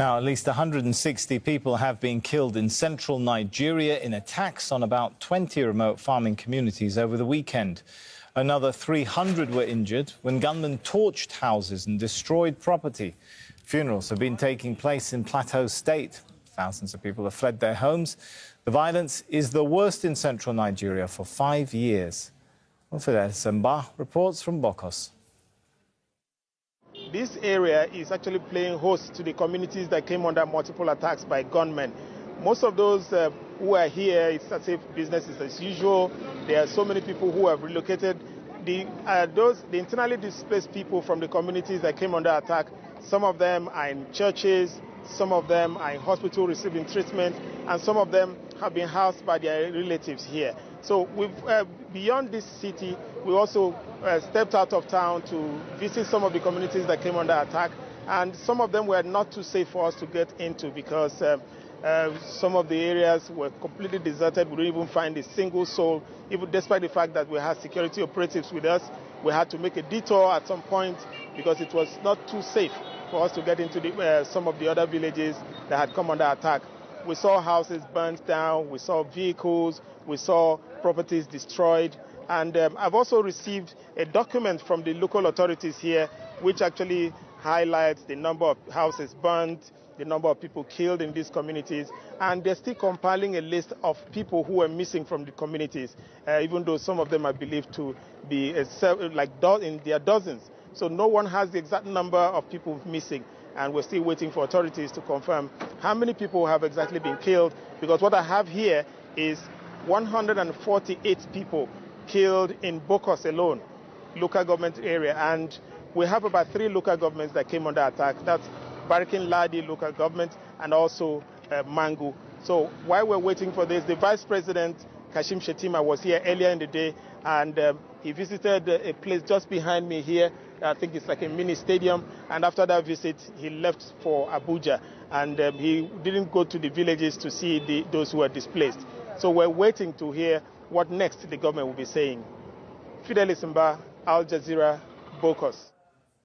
Now, at least 160 people have been killed in central Nigeria in attacks on about 20 remote farming communities over the weekend. Another 300 were injured when gunmen torched houses and destroyed property. Funerals have been taking place in Plateau state. Thousands of people have fled their homes. The violence is the worst in central Nigeria for 5 years. Well, Fidelis Mbah reports from Bokkos. This area is actually playing host to the communities that came under multiple attacks by gunmen. Most of those who are here, it's as if business is as usual. There are so many people who have relocated. The internally displaced people from the communities that came under attack, some of them are in churches, some of them are in hospital receiving treatment, and some of them have been housed by their relatives here. So beyond this city, we also stepped out of town to visit some of the communities that came under attack, and some of them were not too safe for us to get into because some of the areas were completely deserted. We didn't even find a single soul, even despite the fact that we had security operatives with us. We had to make a detour at some point because it was not too safe for us to get into some of the other villages that had come under attack. We saw houses burnt down, we saw vehicles, we saw properties destroyed, and I've also received a document from the local authorities here which actually highlights the number of houses burnt, the number of people killed in these communities, and they're still compiling a list of people who are missing from the communities, even though some of them are believed to be in their dozens. So no one has the exact number of people missing, and we're still waiting for authorities to confirm how many people have exactly been killed, because what I have here is 148 people killed in Bokkos alone, local government area, and we have about 3 local governments that came under attack. That's Barikin Ladi local government and also Mangu. So while we're waiting for this, the Vice President, Kashim Shettima, was here earlier in the day, and he visited a place just behind me here. I think it's like a mini stadium, and after that visit, he left for Abuja, and he didn't go to the villages to see those who were displaced. So we're waiting to hear what next the government will be saying. Fidelis Mbah, Al Jazeera, Bokkos.